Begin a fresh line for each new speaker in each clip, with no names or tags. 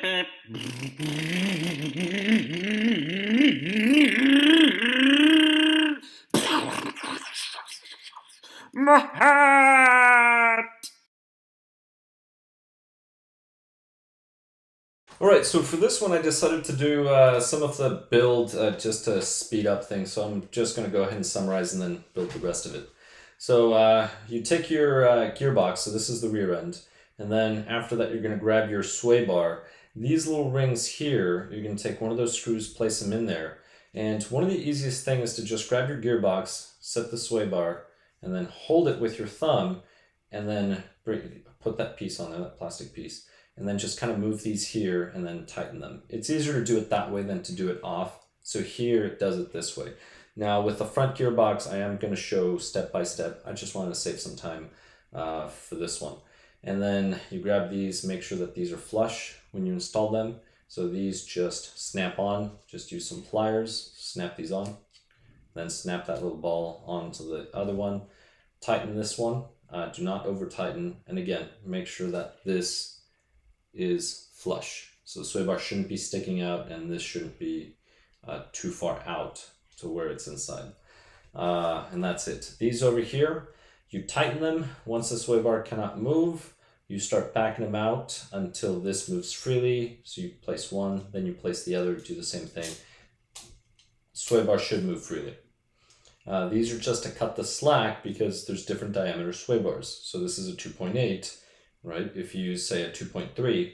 My hat! Alright, so for this one I decided to do some of the build just to speed up things, so I'm just going to go ahead and summarize and then build the rest of it. So you take your gearbox, so this is the rear end, and then after that you're going to grab your sway bar. These little rings here, you're going to take one of those screws, place them in there, and one of the easiest things is to just grab your gearbox, set the sway bar, and then hold it with your thumb, and then put that piece on there, that plastic piece, and then just kind of move these here and then tighten them. It's easier to do it that way than to do it off. So here it does it this way. Now with the front gearbox, I am going to show step by step. I just wanted to save some time for this one. And then you grab these, make sure that these are flush when you install them. So these just snap on, just use some pliers, snap these on, then snap that little ball onto the other one. Tighten this one, do not over tighten. And again, make sure that this is flush. So the sway bar shouldn't be sticking out and this shouldn't be too far out to where it's inside. And that's it. These over here, you tighten them. Once the sway bar cannot move, you start backing them out until this moves freely. So you place one, then you place the other, do the same thing. Sway bar should move freely. These are just to cut the slack because there's different diameter sway bars. So this is a 2.8. Right? If you use, say, a 2.3,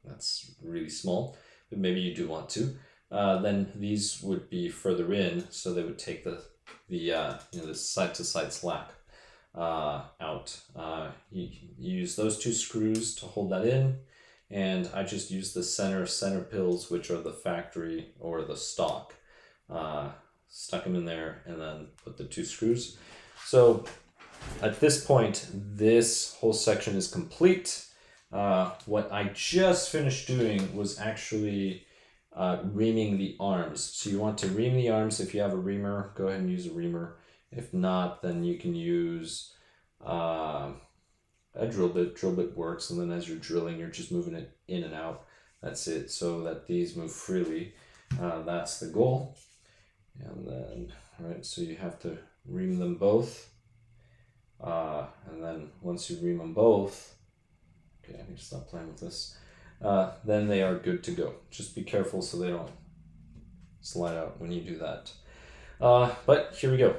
that's really small, but maybe you do want to, then these would be further in, so they would take the side-to-side slack out. You use those two screws to hold that in, and I just use the center pills, which are the factory or the stock. Stuck them in there, and then put the two screws. So at this point, this whole section is complete. What I just finished doing was actually reaming the arms. So you want to ream the arms. If you have a reamer, go ahead and use a reamer. If not, then you can use a drill bit. Drill bit works, and then as you're drilling, you're just moving it in and out. That's it, so that these move freely. That's the goal. And then, right, so you have to ream them both. And then once you ream them both, okay, I need to stop playing with this, then they are good to go. Just be careful so they don't slide out when you do that. But here we go.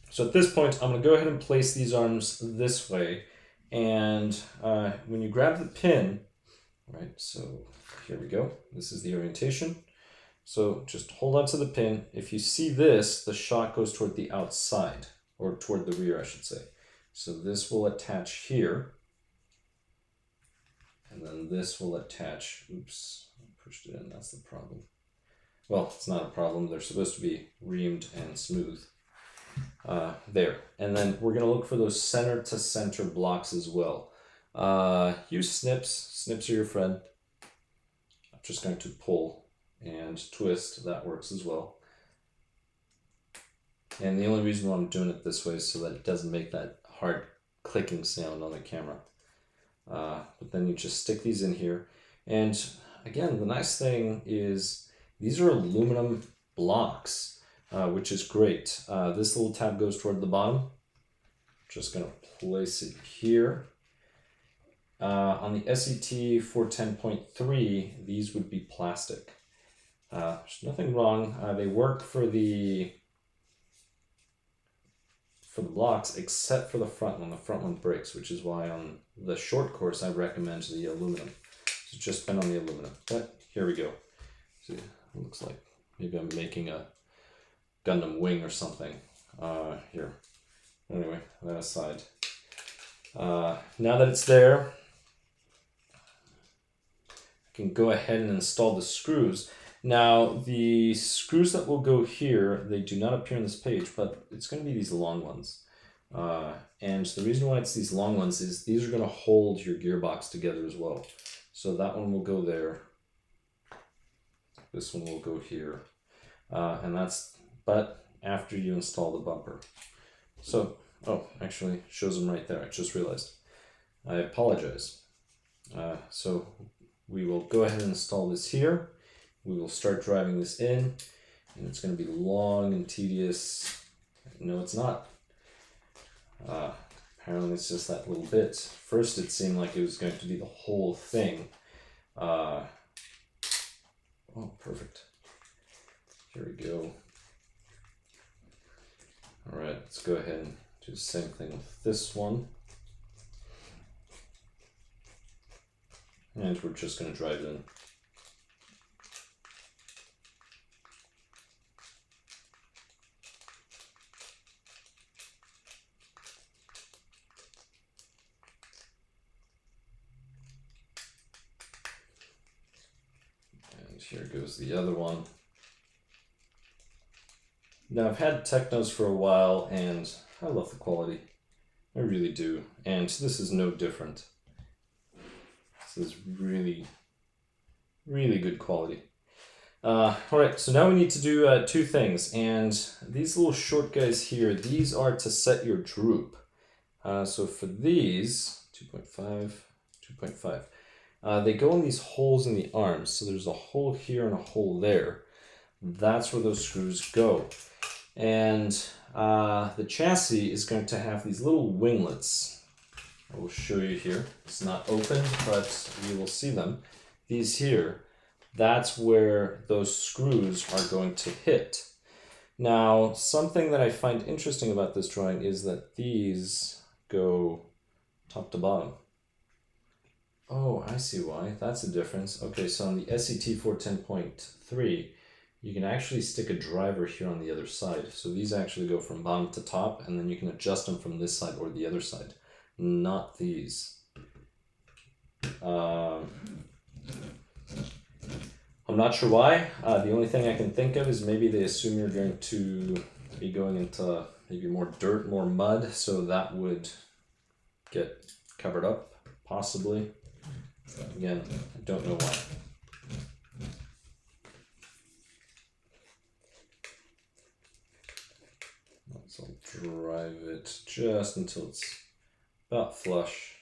So at this point, I'm going to go ahead and place these arms this way. And when you grab the pin, right, so here we go. This is the orientation. So just hold on to the pin. If you see this, the shot goes toward the outside, or toward the rear, I should say. So this will attach here, and then this will attach, oops, I pushed it in, that's the problem. Well, it's not a problem, they're supposed to be reamed and smooth. There, and then we're gonna look for those center to center blocks as well. Use snips, snips are your friend. I'm just going to pull and twist, that works as well. And the only reason why I'm doing it this way is so that it doesn't make that hard clicking sound on the camera. But then you just stick these in here. And again, the nice thing is these are aluminum blocks, which is great. This little tab goes toward the bottom. Just gonna place it here. On the SET 410.3, these would be plastic. There's nothing wrong. They work for the blocks, except for the front one. The front one breaks, which is why on the short course I recommend the aluminum. So just spin on the aluminum. But here we go. See, it looks like maybe I'm making a Gundam wing or something. Here. Anyway, that aside. Now that it's there, I can go ahead and install the screws. Now, the screws that will go here, they do not appear on this page, but it's going to be these long ones. And the reason why it's these long ones is these are going to hold your gearbox together as well. So that one will go there. This one will go here. And that's, but after you install the bumper. So, oh, actually shows them right there. I just realized. I apologize. So we will go ahead and install this here. We will start driving this in, and it's going to be long and tedious. No, it's not. Apparently it's just that little bit. First it seemed like it was going to be the whole thing. Oh, perfect. Here we go. All right, let's go ahead and do the same thing with this one. And we're just going to drive it in. And here goes the other one. Now I've had Teknos for a while and I love the quality. I really do. And this is no different. This is really, really good quality. Alright, so now we need to do two things. And these little short guys here, these are to set your droop. So for these, 2.5, they go in these holes in the arms. So there's a hole here and a hole there. That's where those screws go. And the chassis is going to have these little winglets. I will show you here. It's not open, but you will see them. These here, that's where those screws are going to hit. Now, something that I find interesting about this drawing is that these go top to bottom. Oh, I see why. That's a difference. Okay, so on the SET 410.3, you can actually stick a driver here on the other side. So these actually go from bottom to top, and then you can adjust them from this side or the other side. Not these. I'm not sure why. The only thing I can think of is maybe they assume you're going to be going into maybe more dirt, more mud, so that would get covered up, possibly. Again, I don't know why. So I'll drive it just until it's about flush.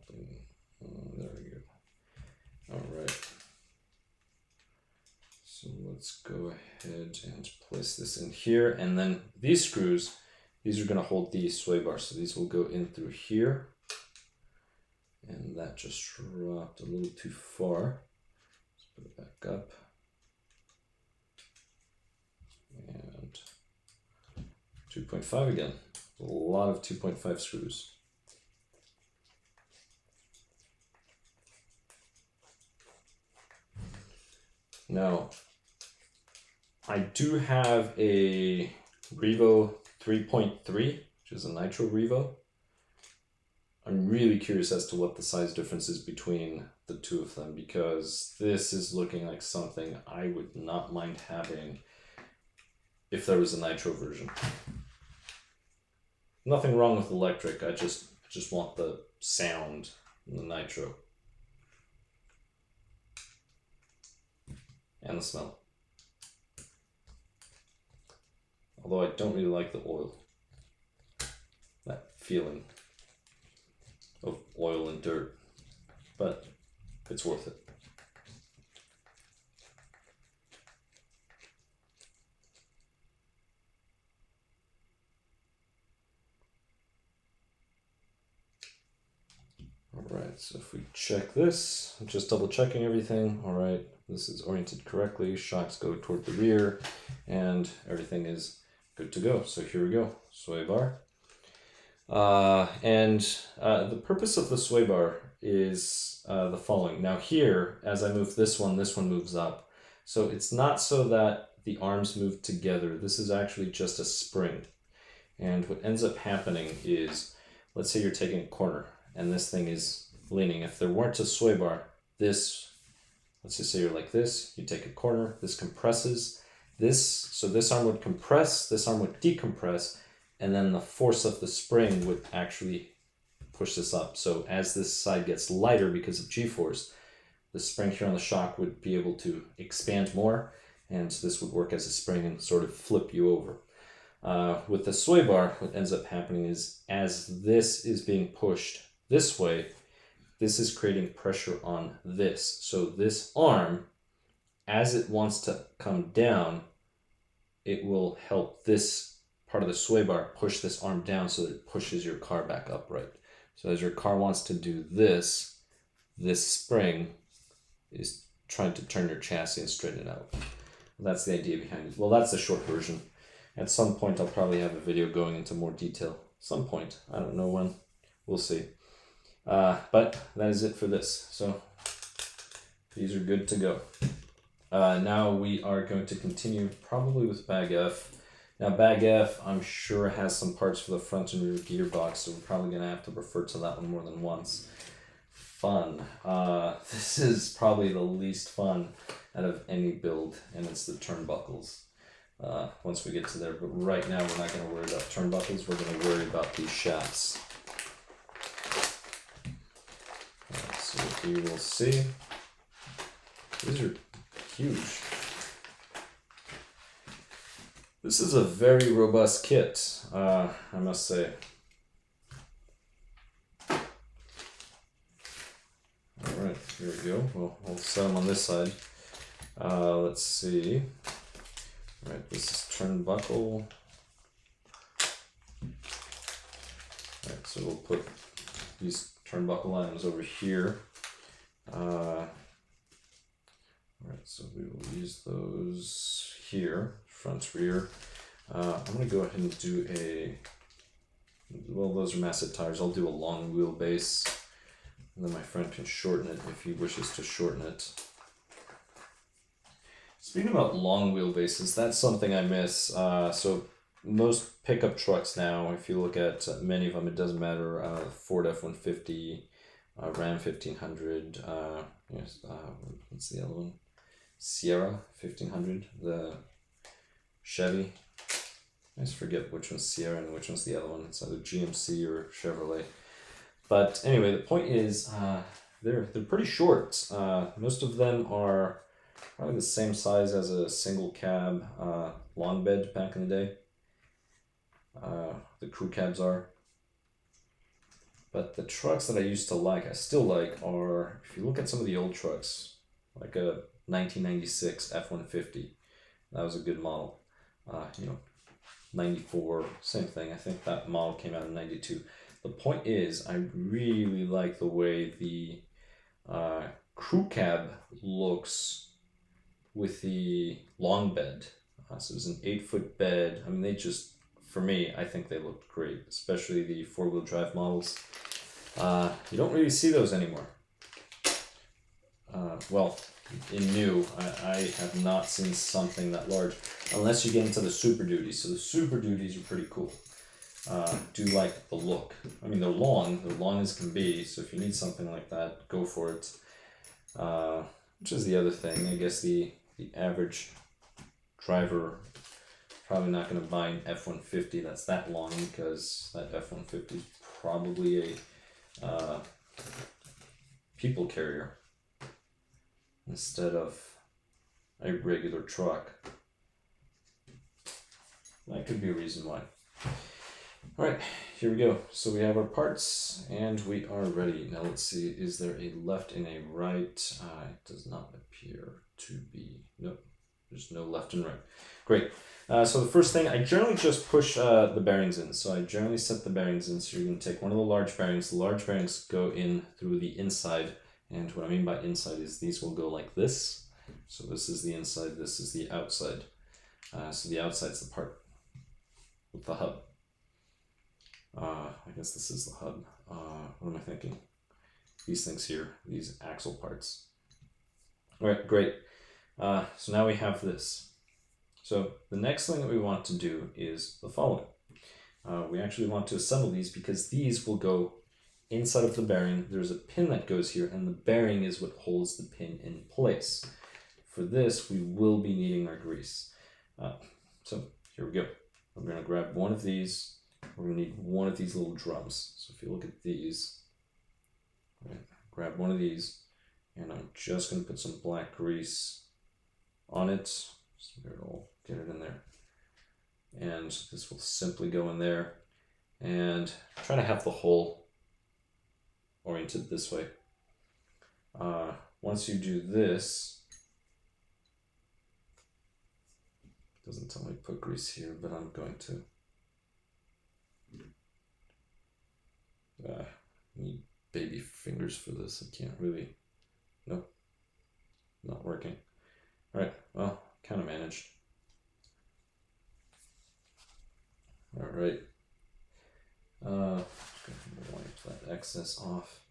There we go. All right. So let's go ahead and place this in here. And then these screws, these are going to hold these sway bars. So these will go in through here. And that just dropped a little too far. Let's put it back up. And 2.5 again. A lot of 2.5 screws. Now, I do have a Revo 3.3, which is a Nitro Revo. I'm really curious as to what the size difference is between the two of them, because this is looking like something I would not mind having if there was a Nitro version. Nothing wrong with electric, I just want the sound in the Nitro. And the smell. Although I don't really like the oil. That feeling of oil and dirt. But it's worth it. Alright, so if we check this, I'm just double checking everything. Alright, this is oriented correctly, shocks go toward the rear, and everything is good to go. So here we go, sway bar. The purpose of the sway bar is the following. Now here, as I move this one moves up. So it's not so that the arms move together. This is actually just a spring. And what ends up happening is, let's say you're taking a corner and this thing is leaning. If there weren't a sway bar, let's just say you're like this, you take a corner, this compresses, so this arm would compress, this arm would decompress, and then the force of the spring would actually push this up. So as this side gets lighter because of G-force, the spring here on the shock would be able to expand more, and this would work as a spring and sort of flip you over. With the sway bar, what ends up happening is as this is being pushed this way, this is creating pressure on this. So this arm, as it wants to come down, it will help this part of the sway bar push this arm down so that it pushes your car back upright. So as your car wants to do this, this spring is trying to turn your chassis and straighten it out. That's the idea behind it. Well, that's the short version. At some point, I'll probably have a video going into more detail. Some point. I don't know when. We'll see. But that is it for this. So these are good to go. Now we are going to continue probably with Bag F. Now Bag F, I'm sure has some parts for the front and rear gearbox, so we're probably going to have to refer to that one more than once. Fun. This is probably the least fun out of any build, and it's the turnbuckles. Once we get to there, but right now we're not going to worry about turnbuckles, we're going to worry about these shafts. So you will see, these are huge. This is a very robust kit, I must say. Alright, here we go. We'll set them on this side. Let's see. Alright, this is turnbuckle. Alright, so we'll put these turnbuckle items over here. Alright, so we will use those here, front, rear. I'm going to go ahead and do well, those are massive tires. I'll do a long wheelbase, and then my friend can shorten it if he wishes to shorten it. Speaking about long wheelbases, that's something I miss. So most pickup trucks now, if you look at many of them, it doesn't matter, Ford F-150, Ram 1500, what's the other one? Sierra 1500, the Chevy. I just forget which one's Sierra and which one's the other one. It's either GMC or Chevrolet. But anyway, the point is, they're pretty short. Most of them are probably the same size as a single cab long bed back in the day. The crew cabs are. But the trucks that I used to like, I still like, are, if you look at some of the old trucks, like a 1996 F-150. That was a good model. 94, same thing. I think that model came out in 92. The point is, I really like the way the crew cab looks with the long bed. So it was an 8-foot bed. I mean, they just, for me, I think they looked great, especially the 4-wheel drive models. You don't really see those anymore. Well, in new, I have not seen something that large, unless you get into the Super Duties. So the Super Duties are pretty cool. Do like the look. I mean, they're long as can be, so if you need something like that, go for it. Which is the other thing, I guess the average driver probably not going to buy an F-150 that's that long, because that F-150 is probably a people carrier instead of a regular truck. That could be a reason why. Alright, here we go. So we have our parts and we are ready. Now let's see, is there a left and a right? It does not appear to be. Nope, there's no left and right. Great. So the first thing, I generally just push the bearings in. So I generally set the bearings in. So you're going to take one of the large bearings. The large bearings go in through the inside. And what I mean by inside is these will go like this. So this is the inside, this is the outside. So the outside's the part with the hub. I guess this is the hub. What am I thinking? These things here, these axle parts. All right, great. So now we have this. So the next thing that we want to do is the following. We actually want to assemble these because these will go inside of the bearing. There's a pin that goes here, and the bearing is what holds the pin in place. For this, we will be needing our grease. So here we go. We're going to grab one of these. We're going to need one of these little drums. So if you look at these, right, grab one of these, and I'm just going to put some black grease on it. So it'll get it in there. And this will simply go in there. And try to have the hole oriented this way. Once you do this, doesn't tell me to put grease here, but I'm going to. Need baby fingers for this. I can't really. Nope. Not working. Alright, well, kind of managed. Alright. Wipe that excess off.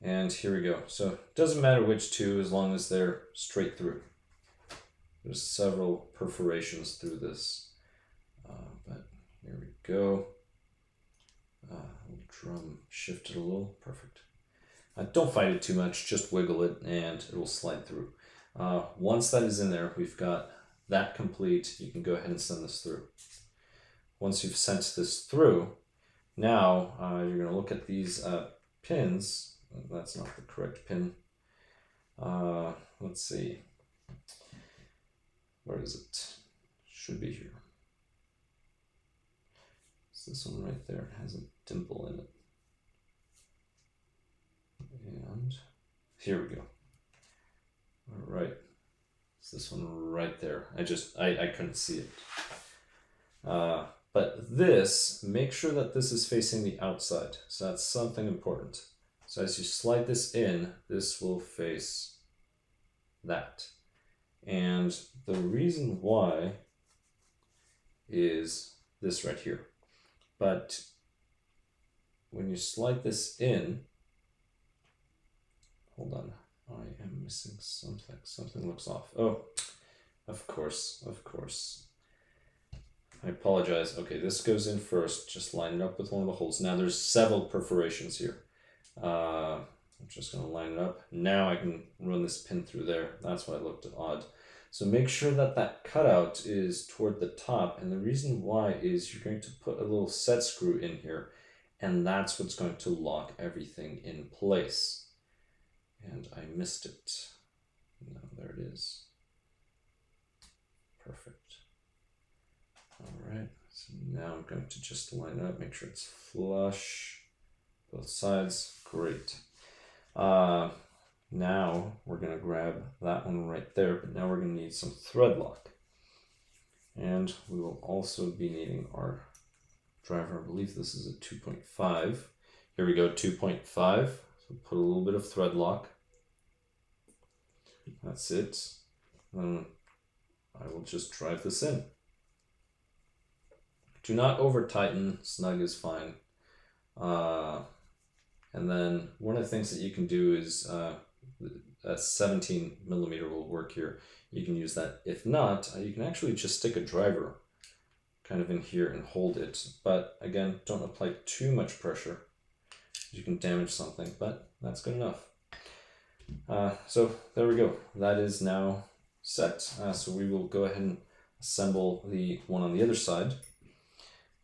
And here we go. So it doesn't matter which two as long as they're straight through. There's several perforations through this. But here we go. Drum shift it a little. Perfect. Don't fight it too much. Just wiggle it and it will slide through. Once that is in there, we've got that complete. You can go ahead and send this through. Once you've sent this through, now you're going to look at these pins. That's not the correct pin. Let's see. Where is it? Should be here. It's this one right there. It has a dimple in it. And here we go. All right. It's this one right there. I couldn't see it. But this, make sure that this is facing the outside. So that's something important. So as you slide this in, this will face that. And the reason why is this right here. But when you slide this in, hold on, I am missing something. Something looks off. Oh, of course. I apologize. Okay, this goes in first. Just line it up with one of the holes. Now there's several perforations here. I'm just going to line it up. Now I can run this pin through there. That's why it looked odd. So make sure that that cutout is toward the top. And the reason why is you're going to put a little set screw in here. And that's what's going to lock everything in place. And I missed it. No, there it is. Perfect. All right, so now I'm going to just line it up, make sure it's flush, both sides. Great. Now we're going to grab that one right there, but now we're going to need some thread lock. And we will also be needing our driver. I believe this is a 2.5. Here we go, 2.5. So put a little bit of thread lock. That's it. And I will just drive this in. Do not over tighten, snug is fine. And then one of the things that you can do is a 17 millimeter will work here. You can use that. If not, you can actually just stick a driver kind of in here and hold it. But again, don't apply too much pressure. You can damage something, but that's good enough. So there we go. That is now set. So we will go ahead and assemble the one on the other side.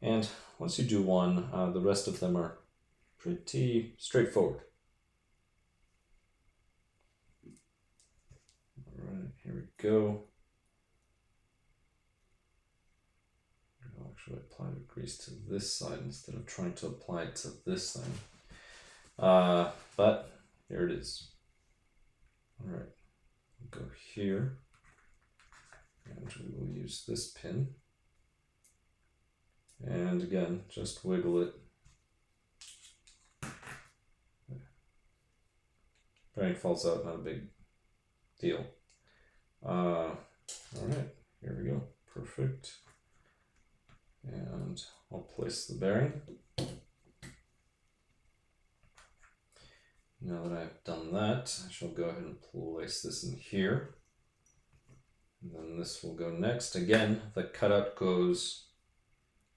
And once you do one, the rest of them are pretty straightforward. All right, here we go. I'll actually apply the grease to this side instead of trying to apply it to this thing. But here it is. All right, we'll go here, and we will use this pin. And again, just wiggle it. Bearing falls out, not a big deal. All right, here we go. Perfect. And I'll place the bearing. Now that I've done that, I shall go ahead and place this in here. And then this will go next. Again, the cutout goes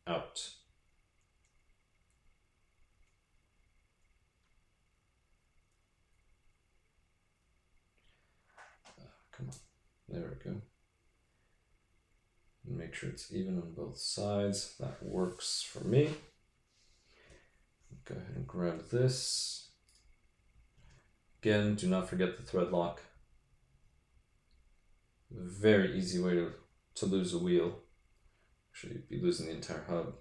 out. Come on, there we go. And make sure it's even on both sides. That works for me. Go ahead and grab this. Again, do not forget the thread lock. Very easy way to lose a wheel. Actually, you'd be losing the entire hub.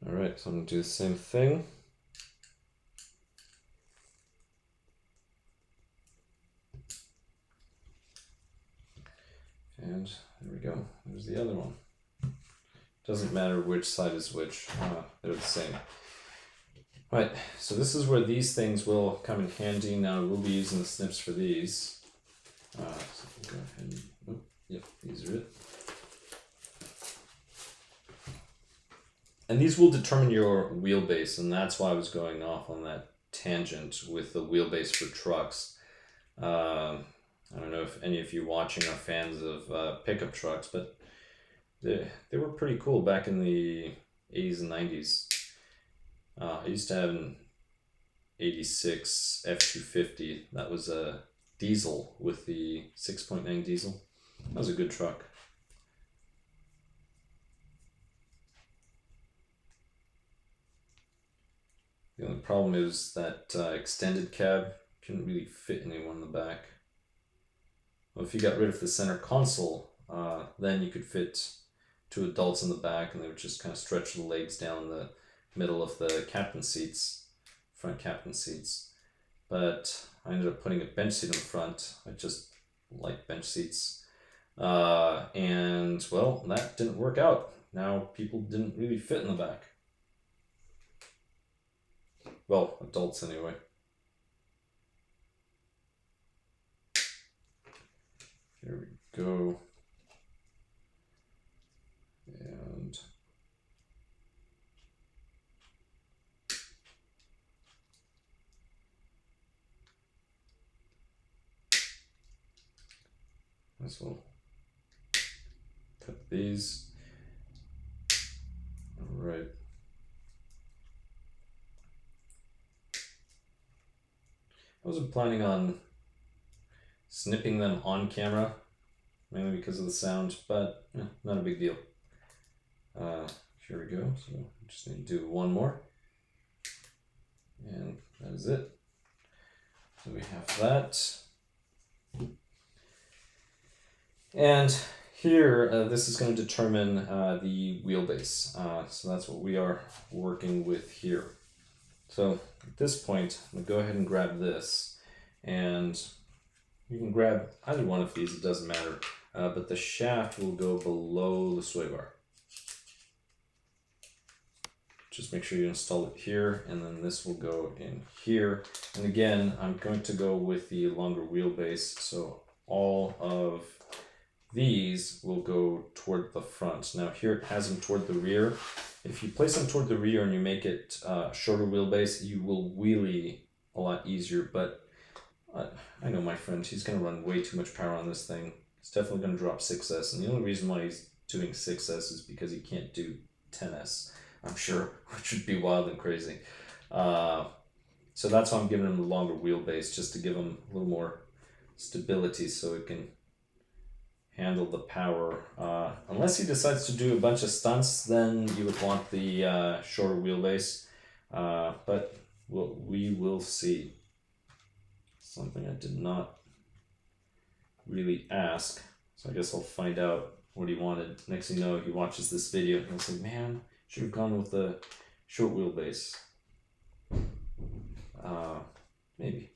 All right, so I'm gonna do the same thing. And there we go, there's the other one. Doesn't matter which side is which, they're the same. Right, so this is where these things will come in handy. Now we'll be using the snips for these. So we'll go ahead and, oh, yep, these are it. And these will determine your wheelbase, and that's why I was going off on that tangent with the wheelbase for trucks. I don't know if any of you watching are fans of pickup trucks, but they were pretty cool back in the 80s and 90s. I used to have an 86 F250. That was a diesel with the 6.9 diesel. That was a good truck. The only problem is that extended cab couldn't really fit anyone in the back. Well, if you got rid of the center console, then you could fit 2 adults in the back, and they would just kind of stretch the legs down the middle of the captain seats, front captain seats. But I ended up putting a bench seat in the front. I just like bench seats. And well, that didn't work out. Now people didn't really fit in the back. Well, adults anyway. Here we go. And this will cut these. All right. I wasn't planning on snipping them on camera, mainly because of the sound, but not a big deal. Here we go. So I just need to do one more, and that is it. So we have that. And here, this is going to determine the wheelbase. So that's what we are working with here. So at this point, I'm going to go ahead and grab this, and you can grab either one of these, it doesn't matter, but the shaft will go below the sway bar. Just make sure you install it here, and then this will go in here. And again, I'm going to go with the longer wheelbase, so all of these will go toward the front. Now here it has them toward the rear. If you place them toward the rear and you make it shorter wheelbase, you will wheelie a lot easier, but I know my friend, he's going to run way too much power on this thing. He's definitely going to drop 6S, and the only reason why he's doing 6S is because he can't do 10S, I'm sure, which would be wild and crazy. So that's why I'm giving him the longer wheelbase, just to give him a little more stability so it can handle the power. Unless he decides to do a bunch of stunts, then you would want the shorter wheelbase, but we will see. Something I did not really ask, so I guess I'll find out what he wanted. Next thing you know, he watches this video and he'll say, man, should have gone with the short wheelbase. Maybe.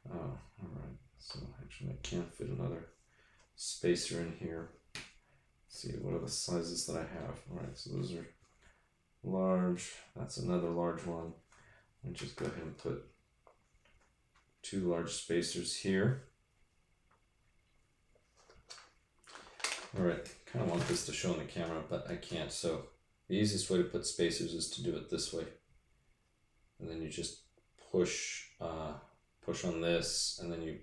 Alright, so actually I can't fit another spacer in here. Let's see, what are the sizes that I have? Alright, so those are large, that's another large one. I'll just go ahead and put 2 large spacers here. Alright, kind of want this to show on the camera, but I can't, so the easiest way to put spacers is to do it this way. And then you just push on this, and then you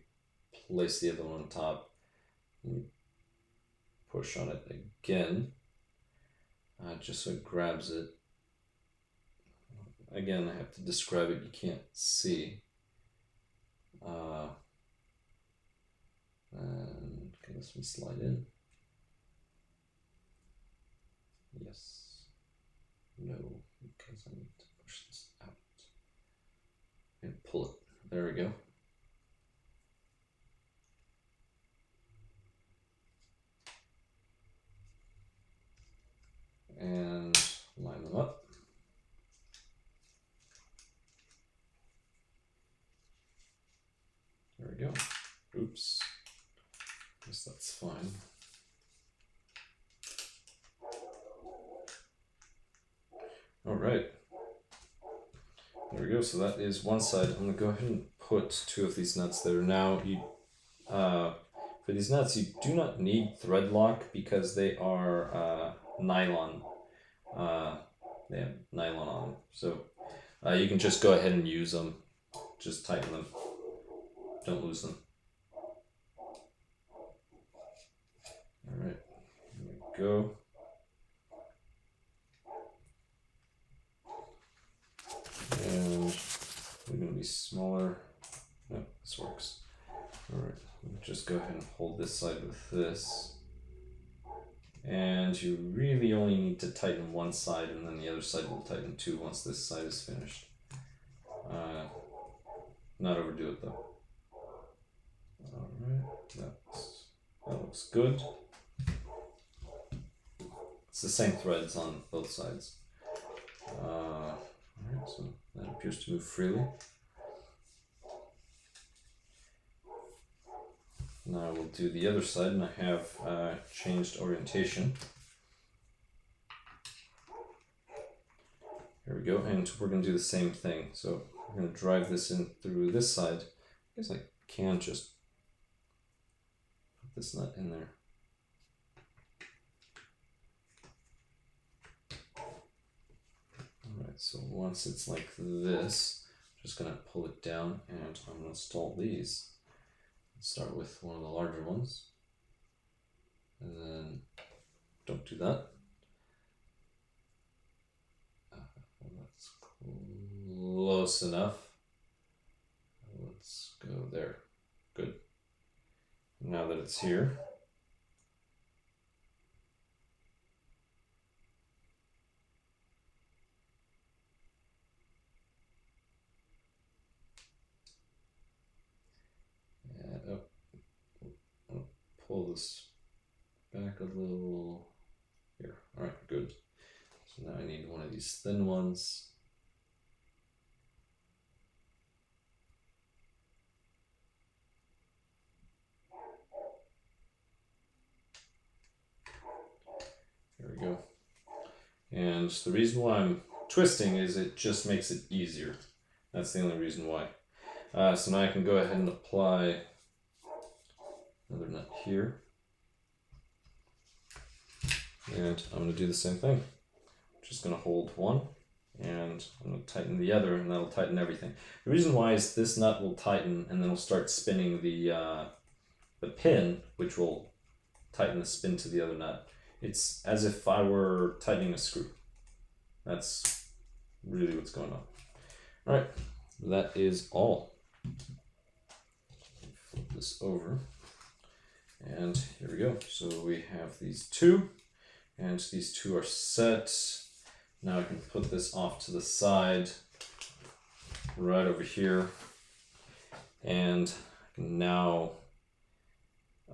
place the other one on top, and you push on it again, just so it grabs it. Again, I have to describe it, you can't see. And can this one slide in? Yes. No, because I need to push this out. And pull it. There we go. There we go. Oops. Guess that's fine. All right. There we go. So that is one side. I'm gonna go ahead and put two of these nuts there. Now for these nuts, you do not need thread lock because they are nylon. They have nylon on them, so you can just go ahead and use them. Just tighten them. Don't lose them. All right, here we go. And they're going to be smaller. No, this works. All right, just go ahead and hold this side with this. And you really only need to tighten one side, and then the other side will tighten too once this side is finished. Not overdo it though. All right, that looks good. It's the same threads on both sides. All right, so that appears to move freely. Now we'll do the other side, and I have changed orientation. Here we go, and we're going to do the same thing. So we're going to drive this in through this side. I guess I can just put this nut in there. Alright, so once it's like this, I'm just going to pull it down, and I'm going to install these. Start with one of the larger ones, and then don't do that. Well, that's close enough. Let's go there. Good. Now that it's here, pull this back a little here. All right, good. So now I need one of these thin ones. There we go. And the reason why I'm twisting is it just makes it easier. That's the only reason why. So now I can go ahead and apply another nut here, and I'm going to do the same thing. I'm just going to hold one, and I'm going to tighten the other, and that'll tighten everything. The reason why is this nut will tighten, and then we'll start spinning the pin, which will tighten the spin to the other nut. It's as if I were tightening a screw. That's really what's going on. All right, that is all. Flip this over. And here we go. So we have these two, and these two are set. Now I can put this off to the side, right over here, and I can now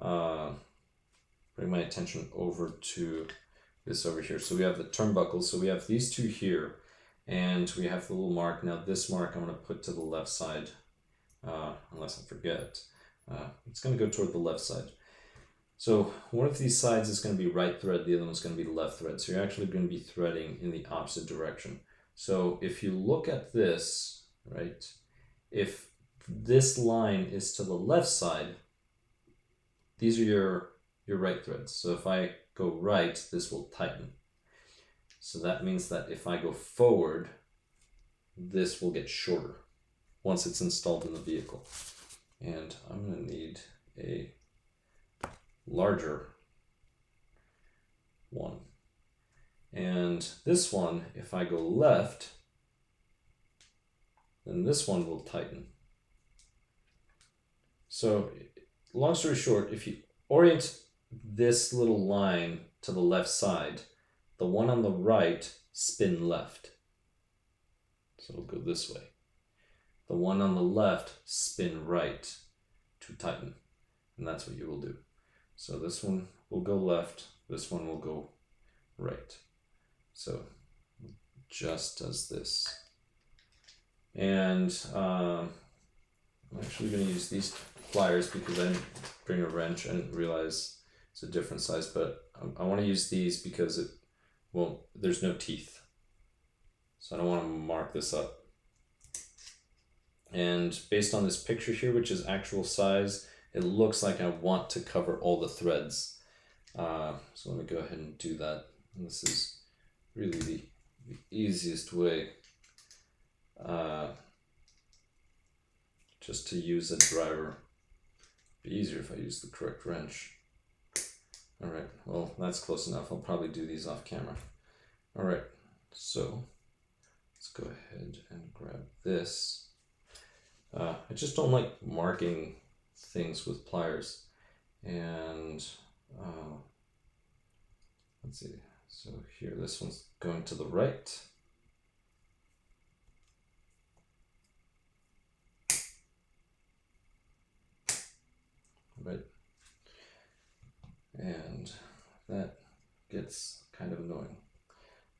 bring my attention over to this over here. So we have the turnbuckles. So we have these two here, and we have the little mark. Now this mark I'm going to put to the left side, unless I forget. It's going to go toward the left side. So one of these sides is going to be right thread, the other one's going to be left thread. So you're actually going to be threading in the opposite direction. So if you look at this, right, if this line is to the left side, these are your right threads. So if I go right, this will tighten. So that means that if I go forward, this will get shorter once it's installed in the vehicle. And I'm going to need a larger one. And this one, if I go left, then this one will tighten. So long story short, if you orient this little line to the left side, the one on the right spin left. So it'll go this way. The one on the left spin right to tighten. And that's what you will do. So this one will go left, this one will go right. So just does this. And I'm actually going to use these pliers because I didn't bring a wrench. I didn't realize it's a different size, but I want to use these because there's no teeth. So I don't want to mark this up. And based on this picture here, which is actual size, it looks like I want to cover all the threads. So let me go ahead and do that. And this is really the easiest way just to use a driver. It'd be easier if I use the correct wrench. All right, well, that's close enough. I'll probably do these off camera. All right, so let's go ahead and grab this. I just don't like marking things with pliers. And let's see, so here, this one's going to the right. Right. And that gets kind of annoying.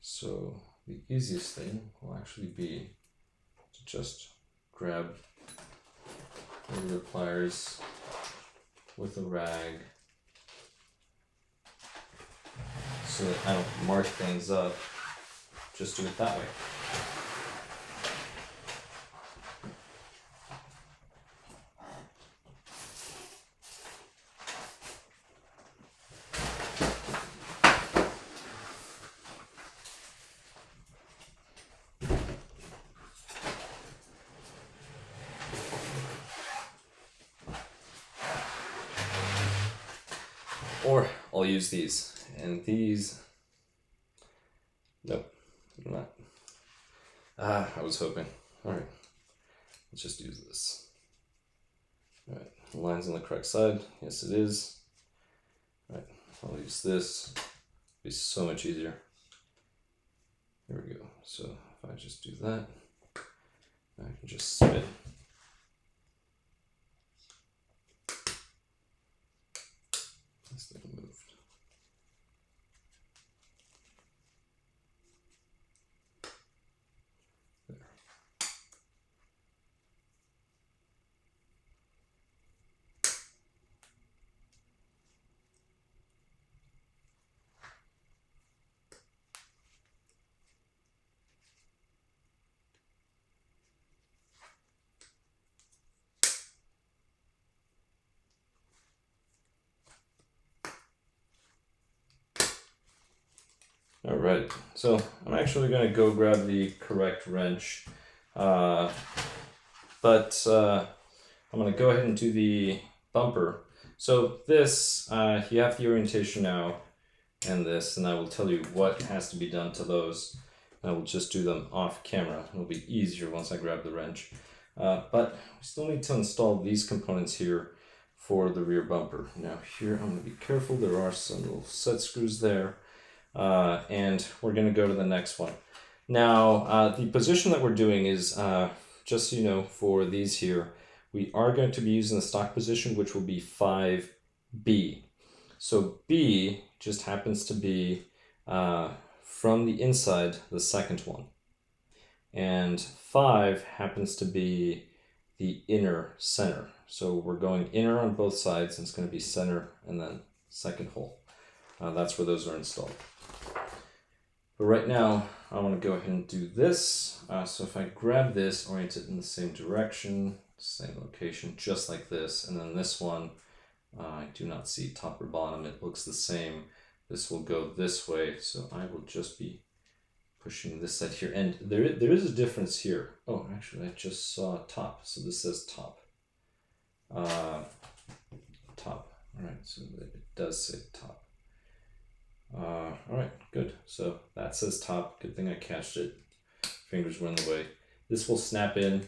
So the easiest thing will actually be to just grab regular pliers with a rag so that I don't mark things up. Just do it that way. Or I'll use these, and these, nope, not. I was hoping. All right, let's just use this. All right, the line's on the correct side. Yes, it is. All right, I'll use this. It'll be so much easier. Here we go. So if I just do that, I can just spin. This thing moved. There. All right, so I'm actually going to go grab the correct wrench, but I'm going to go ahead and do the bumper. So this, you have the orientation now and this, and I will tell you what has to be done to those. I will just do them off camera. It'll be easier once I grab the wrench. But we still need to install these components here for the rear bumper. Now here, I'm going to be careful. There are some little set screws there. And we're going to go to the next one. Now, the position that we're doing is, just so you know, for these here, we are going to be using the stock position, which will be 5B. So B just happens to be from the inside, the second one. And 5 happens to be the inner center. So we're going inner on both sides, and it's going to be center and then second hole. That's where those are installed. But right now, I want to go ahead and do this. So if I grab this, orient it in the same direction, same location, just like this, and then this one, I do not see top or bottom. It looks the same. This will go this way, so I will just be pushing this side here. And there is a difference here. Oh, actually, I just saw top, so this says top. Top. All right, so it does say top. All right, good. So that says top. Good thing I catched it. Fingers were in the way. This will snap in.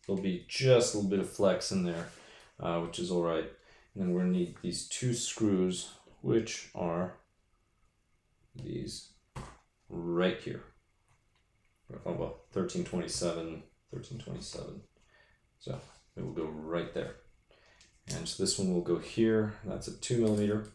There'll be just a little bit of flex in there, which is all right. And then we're gonna need these 2 screws, which are these right here. Well, 1327, 1327. So it will go right there. And so this one will go here. That's a 2mm.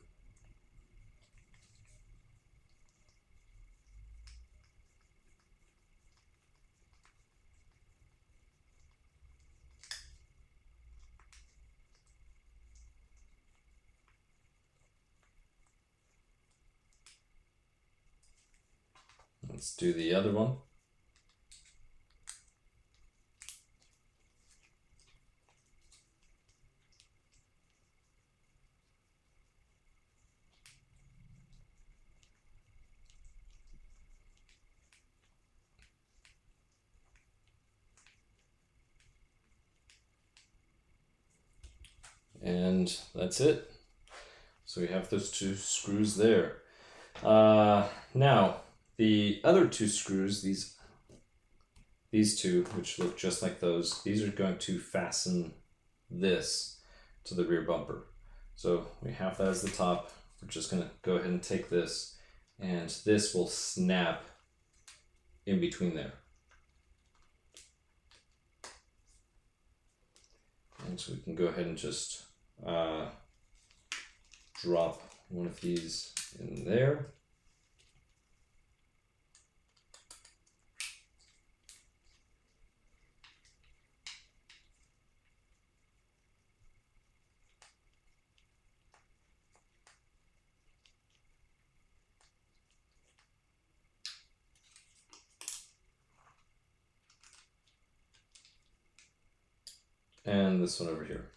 Let's do the other one. And that's it. So we have those 2 screws there. Now, the other 2 screws, these 2, which look just like those, these are going to fasten this to the rear bumper. So we have that as the top. We're just going to go ahead and take this, and this will snap in between there. And so we can go ahead and just drop one of these in there. And this one over here.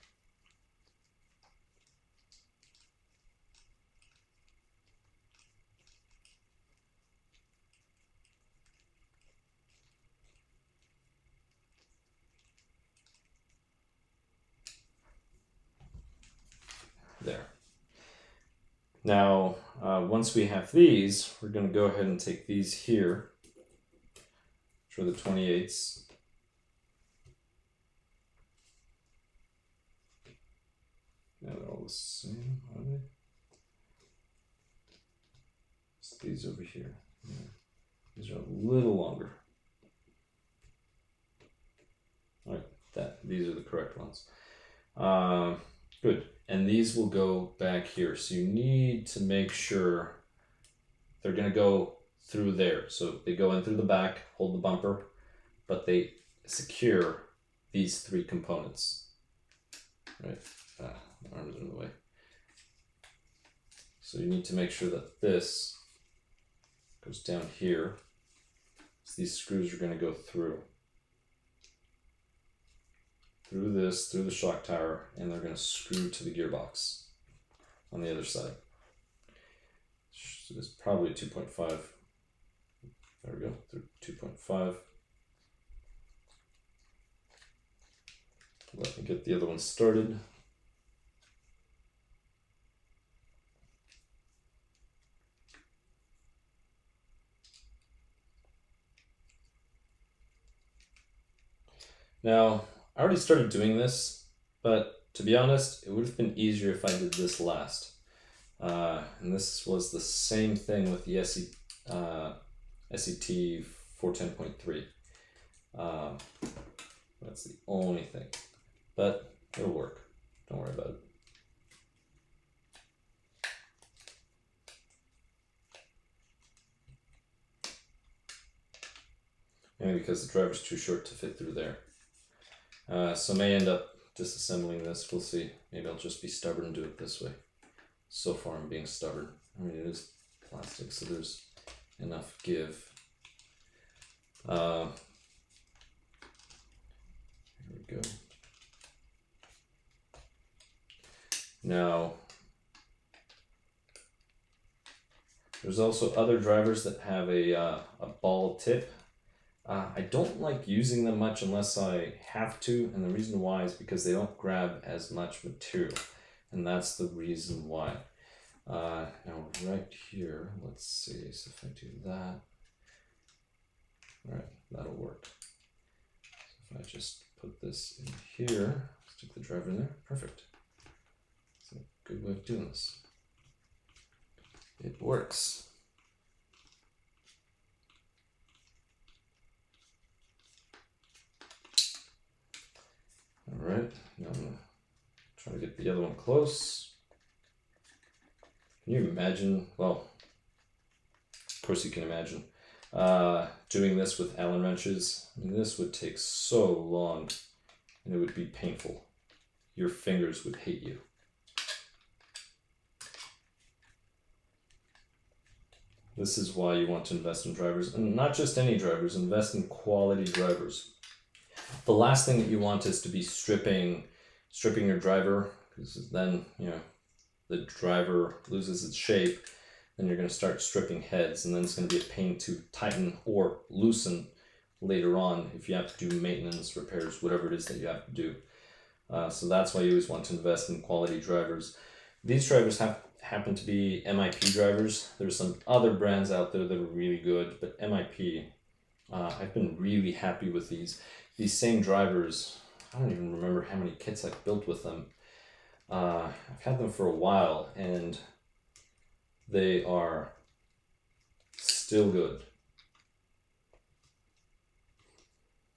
There. Now, once we have these, we're going to go ahead and take these here, which are the 28s. Yeah, they're all the same, are they? It's these over here. Yeah. These are a little longer. All right, these are the correct ones. Good. And these will go back here. So you need to make sure they're going to go through there. So they go in through the back, hold the bumper, but they secure these 3 components. Right. The arms are in the way. So you need to make sure that this goes down here. So these screws are going to go through this, through the shock tower, and they're going to screw to the gearbox on the other side. So it's probably 2.5. There we go, through 2.5. Let me get the other one started. Now, I already started doing this, but to be honest, it would have been easier if I did this last. And this was the same thing with the SET 410.3. That's the only thing, but it'll work. Don't worry about it. Maybe because the driver's too short to fit through there. So I may end up disassembling this. We'll see. Maybe I'll just be stubborn and do it this way. So far I'm being stubborn. I mean, it is plastic, so there's enough give. Here we go. Now, there's also other drivers that have a ball tip. I don't like using them much unless I have to, and the reason why is because they don't grab as much material, and that's the reason why. Now right here, let's see, so if I do that, all right, that'll work. So if I just put this in here, stick the driver in there, perfect. It's a good way of doing this. It works. All right, now I'm gonna try to get the other one close. Can you imagine, well, of course you can imagine, doing this with Allen wrenches? I mean, this would take so long and it would be painful. Your fingers would hate you. This is why you want to invest in drivers, and not just any drivers, invest in quality drivers. The last thing that you want is to be stripping your driver, because then, you know, the driver loses its shape. Then you're going to start stripping heads, and then it's going to be a pain to tighten or loosen later on if you have to do maintenance, repairs, whatever it is that you have to do. So that's why you always want to invest in quality drivers. These drivers happen to be MIP drivers. There's some other brands out there that are really good, but MIP, I've been really happy with these. These same drivers, I don't even remember how many kits I've built with them. I've had them for a while, and they are still good.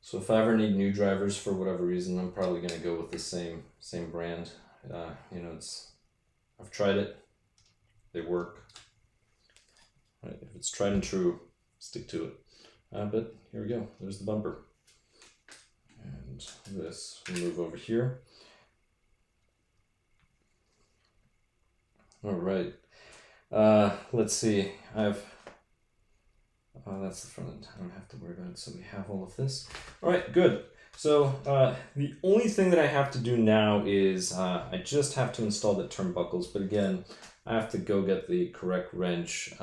So if I ever need new drivers for whatever reason, I'm probably going to go with the same brand. You know, I've tried it. They work. Right, if it's tried and true, stick to it. But here we go. There's the bumper. And this will move over here. All right. Let's see. That's the front end. I don't have to worry about it. So we have all of this. All right, good. So the only thing that I have to do now is I just have to install the turnbuckles. But again, I have to go get the correct wrench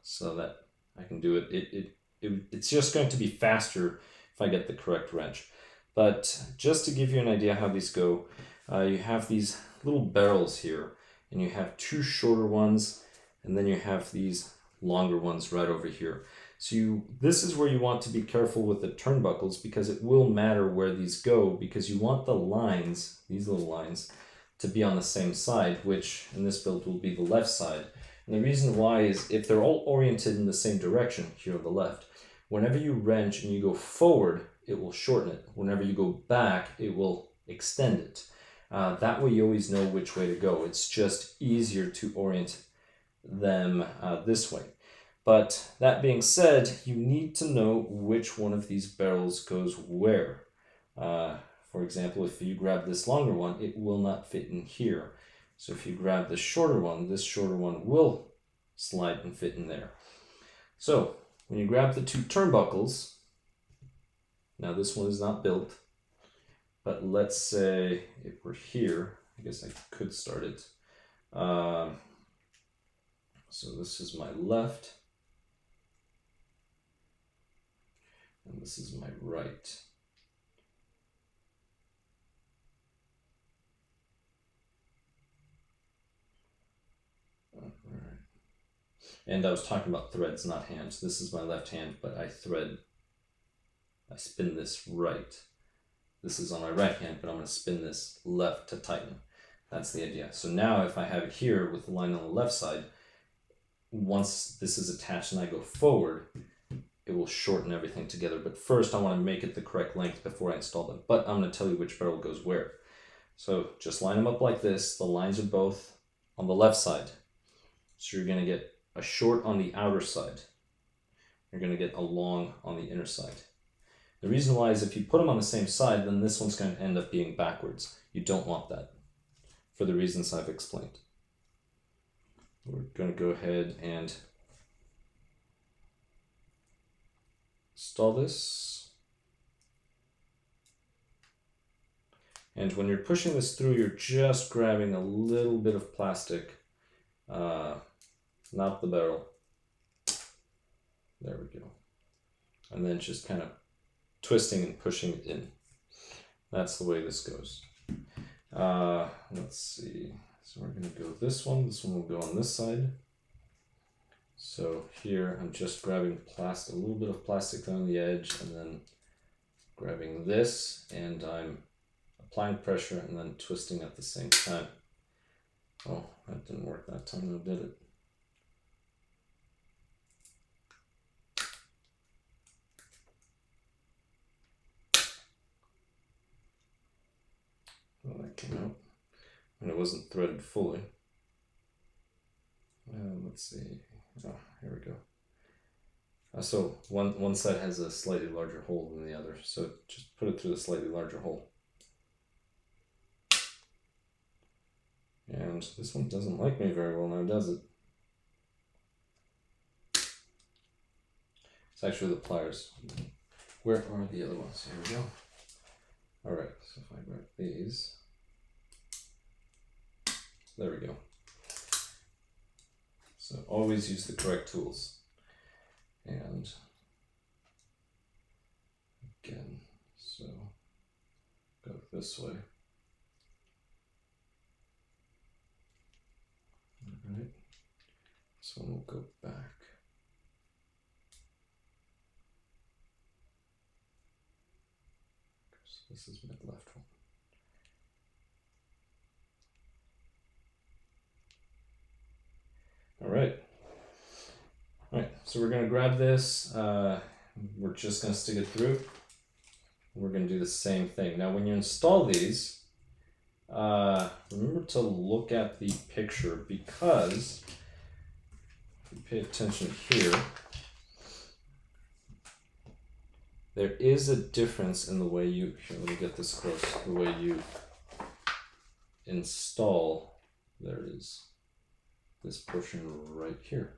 so that I can do it. It's just going to be faster if I get the correct wrench. But just to give you an idea how these go, you have these little barrels here, and you have two shorter ones, and then you have these longer ones right over here. So this is where you want to be careful with the turnbuckles, because it will matter where these go, because you want the lines, these little lines, to be on the same side, which in this build will be the left side. And the reason why is if they're all oriented in the same direction, here on the left, whenever you wrench and you go forward, it will shorten it. Whenever you go back, it will extend it. That way you always know which way to go. It's just easier to orient them this way. But that being said, you need to know which one of these barrels goes where. For example, if you grab this longer one, it will not fit in here. So if you grab the shorter one, this shorter one will slide and fit in there. So when you grab the two turnbuckles, now this one is not built, but let's say if we're here, I guess I could start it. So this is my left, and this is my right. And I was talking about threads, not hands. This is my left hand, but I spin this right. This is on my right hand, but I'm going to spin this left to tighten. That's the idea. So now if I have it here with the line on the left side, once this is attached and I go forward, it will shorten everything together. But first I want to make it the correct length before I install them. But I'm going to tell you which barrel goes where. So just line them up like this. The lines are both on the left side. So you're going to get a short on the outer side. You're going to get a long on the inner side. The reason why is if you put them on the same side, then this one's going to end up being backwards. You don't want that for the reasons I've explained. We're going to go ahead and install this. And when you're pushing this through, you're just grabbing a little bit of plastic, not the barrel. There we go. And then just kind of twisting and pushing it in. That's the way this goes. Let's see. So we're going to go this one will go on this side. So here I'm just grabbing plastic, a little bit of plastic on the edge, and then grabbing this, and I'm applying pressure and then twisting at the same time. Oh, that didn't work that time, though, did it? Well, that came out, and it wasn't threaded fully. Let's see. Oh, here we go. So one side has a slightly larger hole than the other, so just put it through the slightly larger hole. And this one doesn't like me very well now, does it? actually the pliers. Where are the other ones? Here we go. All right, so if I grab these, there we go. So always use the correct tools. And again, so go this way. All right, this one will go back. So this is my left one. All right. All right, so we're gonna grab this. We're just gonna stick it through. We're gonna do the same thing. Now, when you install these, remember to look at the picture, because if you pay attention here, there is a difference in the way you, here, let me get this close, the way you install. There is this portion right here.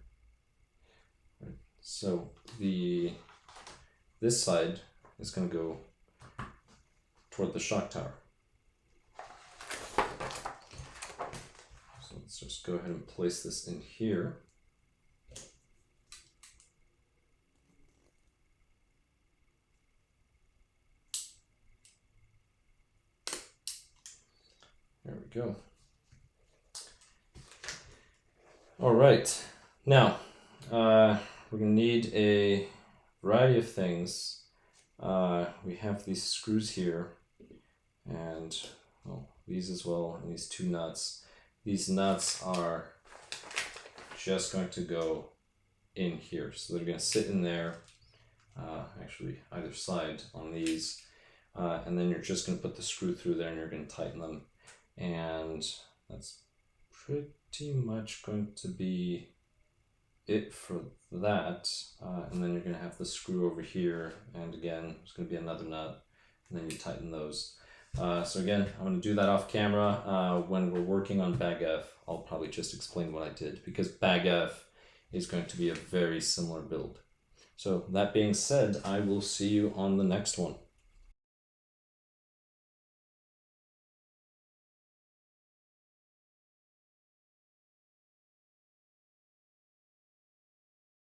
Right. So this side is going to go toward the shock tower. So let's just go ahead and place this in here. There we go. All right, now we're going to need a variety of things. We have these screws here, and well, these as well, and these two nuts. These nuts are just going to go in here, so they're going to sit in there, actually either side on these, and then you're just going to put the screw through there and you're going to tighten them, and that's pretty much going to be it for that. And then you're going to have the screw over here, and again there's going to be another nut, and then you tighten those. So again, I'm going to do that off camera. When we're working on Bag F, I'll probably just explain what I did, because Bag F is going to be a very similar build. So that being said, I will see you on the next one.